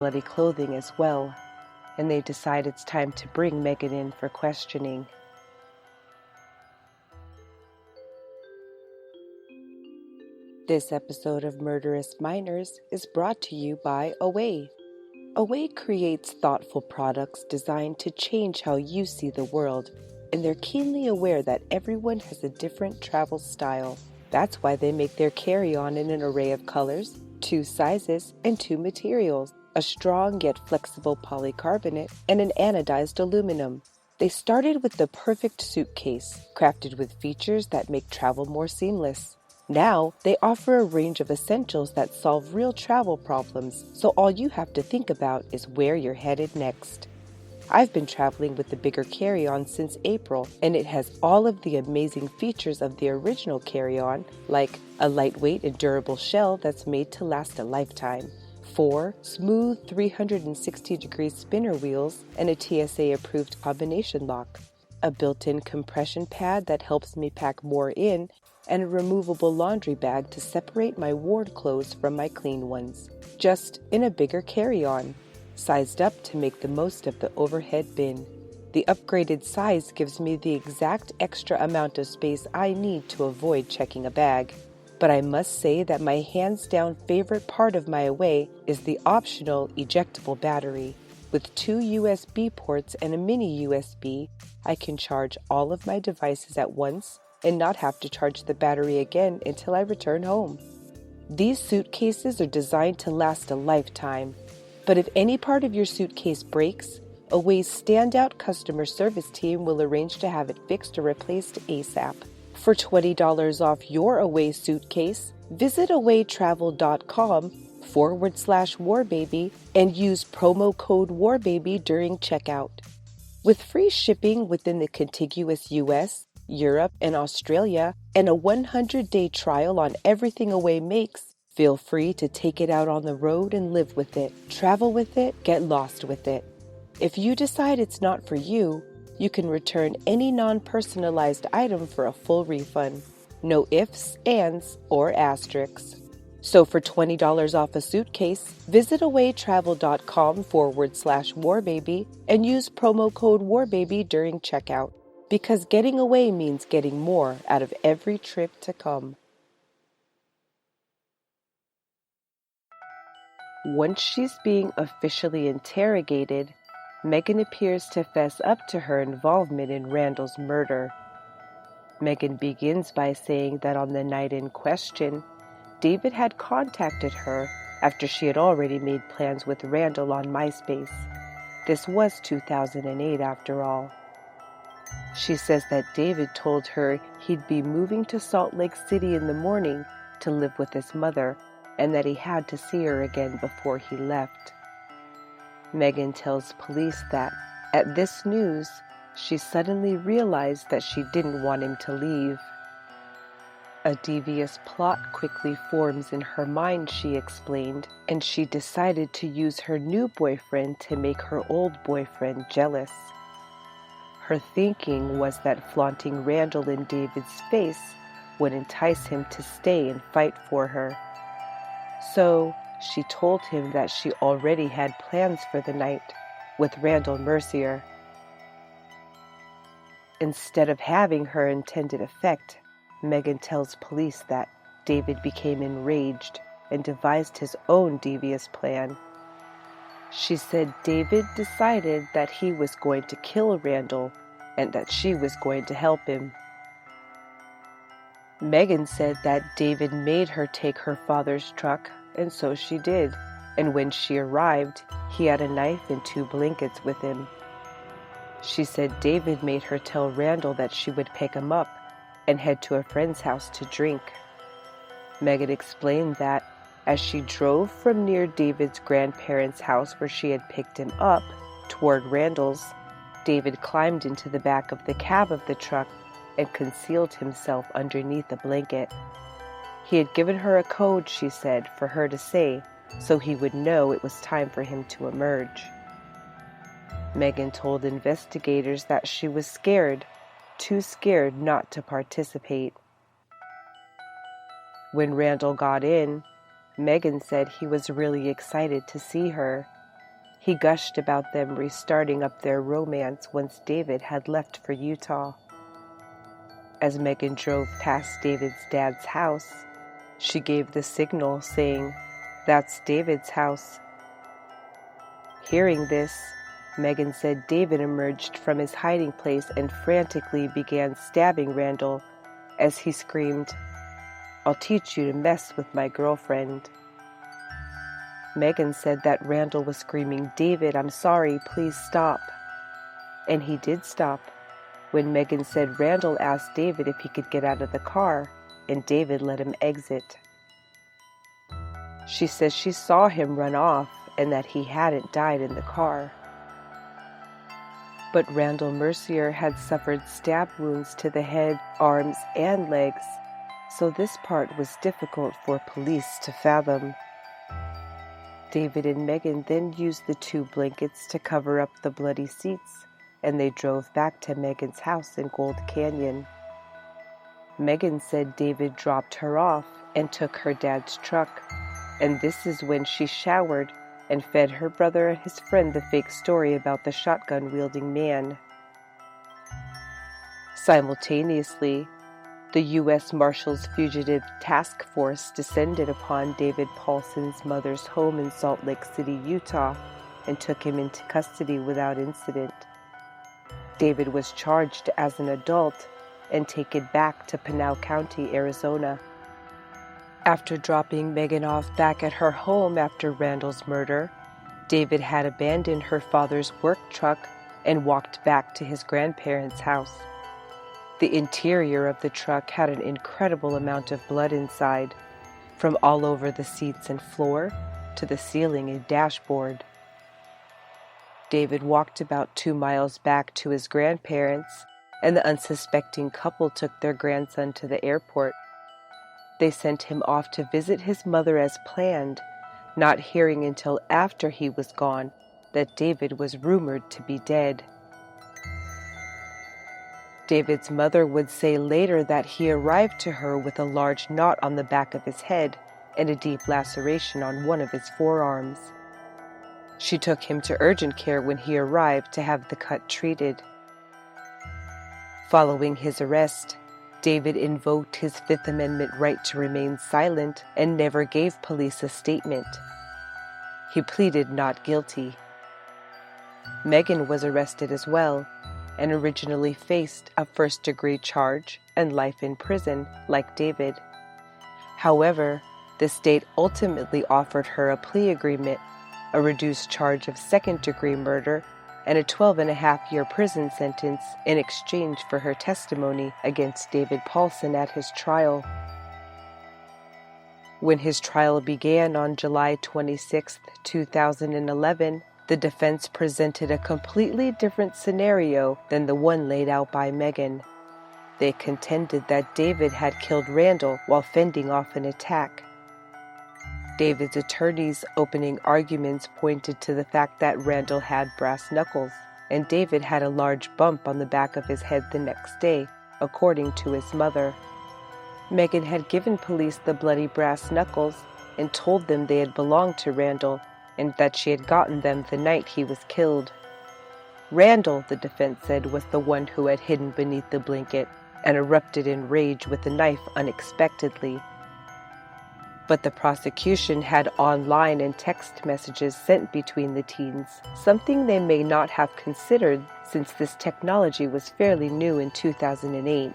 bloody clothing as well, and they decide it's time to bring Meaghan in for questioning. This episode of Murderous Minors is brought to you by Away. Away creates thoughtful products designed to change how you see the world, and they're keenly aware that everyone has a different travel style. That's why they make their carry-on in an array of colors, 2 sizes, and 2 materials, a strong yet flexible polycarbonate and an anodized aluminum. They started with the perfect suitcase, crafted with features that make travel more seamless. Now, they offer a range of essentials that solve real travel problems, so all you have to think about is where you're headed next. I've been traveling with the bigger carry-on since April, and it has all of the amazing features of the original carry-on, like a lightweight and durable shell that's made to last a lifetime, 4 smooth 360-degree spinner wheels, and a TSA-approved combination lock, a built-in compression pad that helps me pack more in, and a removable laundry bag to separate my ward clothes from my clean ones, just in a bigger carry-on, sized up to make the most of the overhead bin. The upgraded size gives me the exact extra amount of space I need to avoid checking a bag. But I must say that my hands-down favorite part of my Away is the optional ejectable battery. With 2 USB ports and a mini USB, I can charge all of my devices at once and not have to charge the battery again until I return home. These suitcases are designed to last a lifetime, but if any part of your suitcase breaks, Away's standout customer service team will arrange to have it fixed or replaced ASAP. For $20 off your Away suitcase, visit awaytravel.com/warbaby and use promo code warbaby during checkout. With free shipping within the contiguous US, Europe, and Australia, and a 100-day trial on everything Away makes, feel free to take it out on the road and live with it, travel with it, get lost with it. If you decide it's not for you, you can return any non-personalized item for a full refund. No ifs, ands, or asterisks. So for $20 off a suitcase, visit awaytravel.com/warbaby and use promo code warbaby during checkout. Because getting away means getting more out of every trip to come. Once she's being officially interrogated, Meaghan appears to fess up to her involvement in Randall's murder. Meaghan begins by saying that on the night in question, David had contacted her after she had already made plans with Randall on MySpace. This was 2008 after all. She says that David told her he'd be moving to Salt Lake City in the morning to live with his mother and that he had to see her again before he left. Meaghan tells police that, at this news, she suddenly realized that she didn't want him to leave. A devious plot quickly forms in her mind, she explained, and she decided to use her new boyfriend to make her old boyfriend jealous. Her thinking was that flaunting Randall in David's face would entice him to stay and fight for her. So she told him that she already had plans for the night with Randall Mercier. Instead of having her intended effect, Meaghan tells police that David became enraged and devised his own devious plan. She said David decided that he was going to kill Randall and that she was going to help him. Meaghan said that David made her take her father's truck, and so she did, and when she arrived, he had a knife and 2 blankets with him. She said David made her tell Randall that she would pick him up and head to a friend's house to drink. Meaghan explained that, as she drove from near David's grandparents' house where she had picked him up, toward Randall's, David climbed into the back of the cab of the truck and concealed himself underneath a blanket. He had given her a code, she said, for her to say, so he would know it was time for him to emerge. Meaghan told investigators that she was scared, too scared not to participate. When Randall got in, Meaghan said he was really excited to see her He gushed about them restarting up their romance once David had left for Utah. As Meaghan drove past David's dad's house, she gave the signal saying, "That's David's house." Hearing this, Meaghan said David emerged from his hiding place and frantically began stabbing Randall as he screamed, "I'll teach you to mess with my girlfriend." Meaghan said that Randall was screaming, "David, I'm sorry, please stop." And he did stop when Meaghan said Randall asked David if he could get out of the car, and David let him exit. She says she saw him run off and that he hadn't died in the car. But Randall Mercier had suffered stab wounds to the head, arms, and legs, so this part was difficult for police to fathom. David and Meaghan then used the 2 blankets to cover up the bloody seats, and they drove back to Meaghan's house in Gold Canyon. Meaghan said David dropped her off and took her dad's truck, and this is when she showered and fed her brother and his friend the fake story about the shotgun-wielding man. Simultaneously, the U.S. Marshals Fugitive Task Force descended upon David Paulson's mother's home in Salt Lake City, Utah, and took him into custody without incident. David was charged as an adult and taken back to Pinal County, Arizona. After dropping Meaghan off back at her home after Randall's murder, David had abandoned her father's work truck and walked back to his grandparents' house. The interior of the truck had an incredible amount of blood inside, from all over the seats and floor to the ceiling and dashboard. David walked about 2 miles back to his grandparents, and the unsuspecting couple took their grandson to the airport. They sent him off to visit his mother as planned, not hearing until after he was gone that David was rumored to be dead. David's mother would say later that he arrived to her with a large knot on the back of his head and a deep laceration on one of his forearms. She took him to urgent care when he arrived to have the cut treated. Following his arrest, David invoked his Fifth Amendment right to remain silent and never gave police a statement. He pleaded not guilty. Meaghan was arrested as well, and originally faced a first-degree charge and life in prison like David. However, the state ultimately offered her a plea agreement, a reduced charge of second-degree murder, and a 12-and-a-half-year prison sentence in exchange for her testimony against David Paulson at his trial. When his trial began on July 26, 2011, the defense presented a completely different scenario than the one laid out by Meaghan. They contended that David had killed Randall while fending off an attack. David's attorney's opening arguments pointed to the fact that Randall had brass knuckles, and David had a large bump on the back of his head the next day, according to his mother. Meaghan had given police the bloody brass knuckles and told them they had belonged to Randall and that she had gotten them the night he was killed. Randall, the defense said, was the one who had hidden beneath the blanket and erupted in rage with the knife unexpectedly. But the prosecution had online and text messages sent between the teens, something they may not have considered since this technology was fairly new in 2008.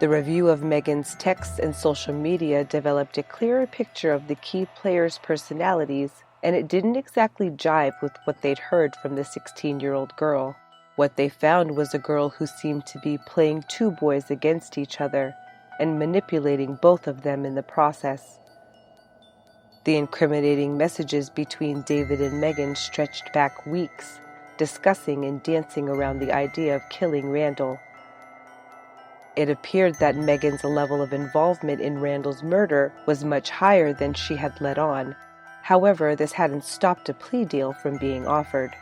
The review of Meaghan's texts and social media developed a clearer picture of the key players' personalities, and it didn't exactly jive with what they'd heard from the 16-year-old girl. What they found was a girl who seemed to be playing 2 boys against each other and manipulating both of them in the process. The incriminating messages between David and Meaghan stretched back weeks, discussing and dancing around the idea of killing Randall. It appeared that Meaghan's level of involvement in Randall's murder was much higher than she had let on. However, this hadn't stopped a plea deal from being offered.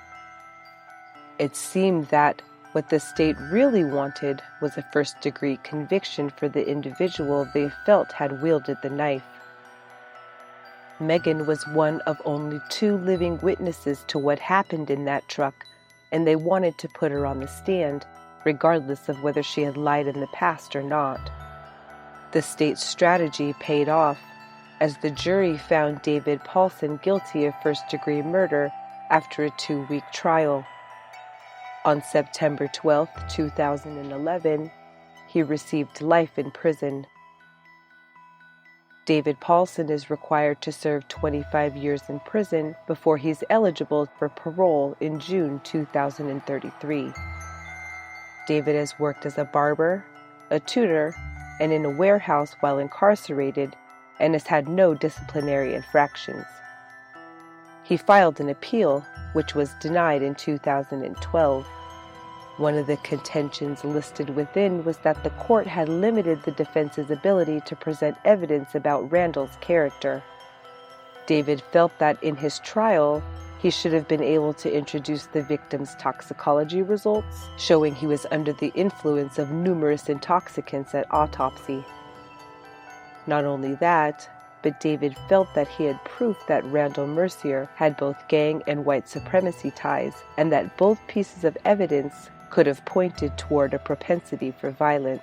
It seemed that what the state really wanted was a first-degree conviction for the individual they felt had wielded the knife. Meaghan was one of only 2 living witnesses to what happened in that truck, and they wanted to put her on the stand, regardless of whether she had lied in the past or not. The state's strategy paid off, as the jury found David Paulson guilty of first-degree murder after a 2-week trial. On September 12, 2011, he received life in prison. David Paulson is required to serve 25 years in prison before he's eligible for parole in June 2033. David has worked as a barber, a tutor, and in a warehouse while incarcerated, and has had no disciplinary infractions. He filed an appeal, which was denied in 2012. One of the contentions listed within was that the court had limited the defense's ability to present evidence about Randall's character. David felt that in his trial, he should have been able to introduce the victim's toxicology results, showing he was under the influence of numerous intoxicants at autopsy. Not only that, but David felt that he had proof that Randall Mercier had both gang and white supremacy ties, and that both pieces of evidence could have pointed toward a propensity for violence.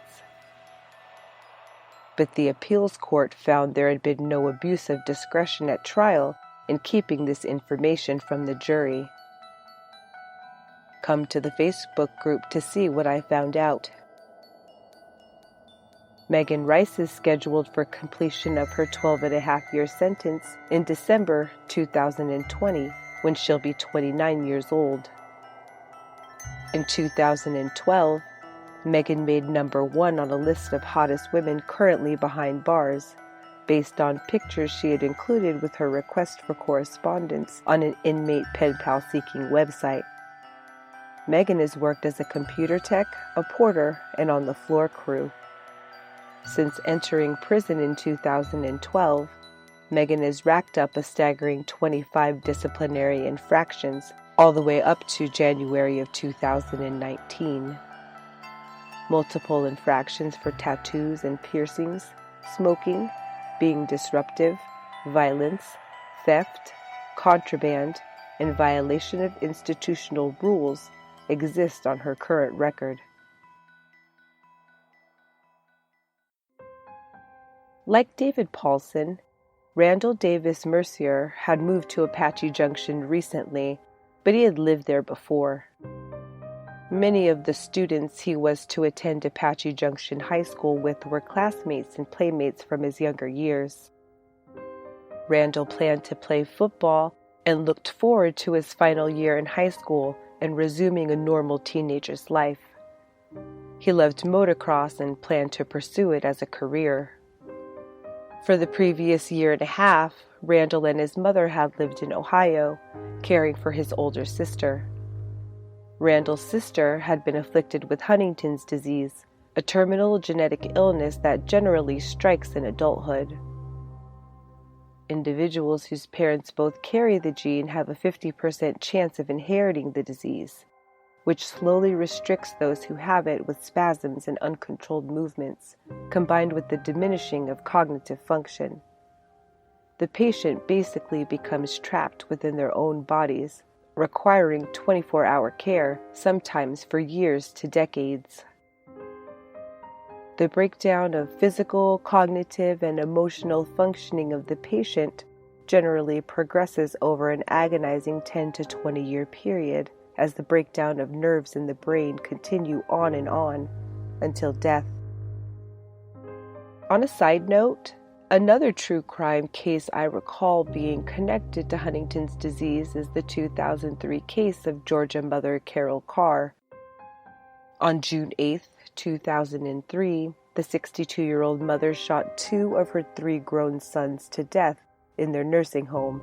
But the appeals court found there had been no abuse of discretion at trial in keeping this information from the jury. Come to the Facebook group to see what I found out. Meaghan Rice is scheduled for completion of her 12-and-a-half-year sentence in December 2020, when she'll be 29 years old. In 2012, Meaghan made #1 on a list of hottest women currently behind bars, based on pictures she had included with her request for correspondence on an inmate pen pal seeking website. Meaghan has worked as a computer tech, a porter, and on the floor crew. Since entering prison in 2012, Meaghan has racked up a staggering 25 disciplinary infractions, all the way up to January of 2019. Multiple infractions for tattoos and piercings, smoking, being disruptive, violence, theft, contraband, and violation of institutional rules exist on her current record. Like David Paulson, Randall Davis Mercier had moved to Apache Junction recently, but he had lived there before. Many of the students he was to attend Apache Junction High School with were classmates and playmates from his younger years. Randall planned to play football and looked forward to his final year in high school and resuming a normal teenager's life. He loved motocross and planned to pursue it as a career. For the previous year and a half, Randall and his mother had lived in Ohio, caring for his older sister. Randall's sister had been afflicted with Huntington's disease, a terminal genetic illness that generally strikes in adulthood. Individuals whose parents both carry the gene have a 50% chance of inheriting the disease, which slowly restricts those who have it with spasms and uncontrolled movements, combined with the diminishing of cognitive function. The patient basically becomes trapped within their own bodies, requiring 24-hour care, sometimes for years to decades. The breakdown of physical, cognitive, and emotional functioning of the patient generally progresses over an agonizing 10 to 20-year period, as the breakdown of nerves in the brain continue on and on until death. On a side note, another true crime case I recall being connected to Huntington's disease is the 2003 case of Georgia mother Carol Carr. On June 8, 2003, the 62-year-old mother shot 2 of her 3 grown sons to death in their nursing home.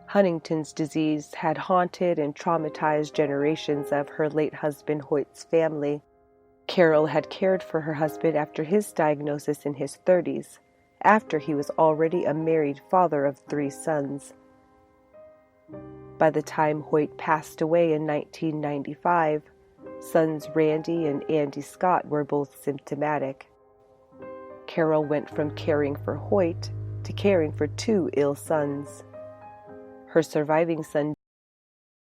Huntington's disease had haunted and traumatized generations of her late husband Hoyt's family. Carol had cared for her husband after his diagnosis in his 30s, after he was already a married father of 3 sons. By the time Hoyt passed away in 1995, sons Randy and Andy Scott were both symptomatic. Carol went from caring for Hoyt to caring for two ill sons. Her surviving son,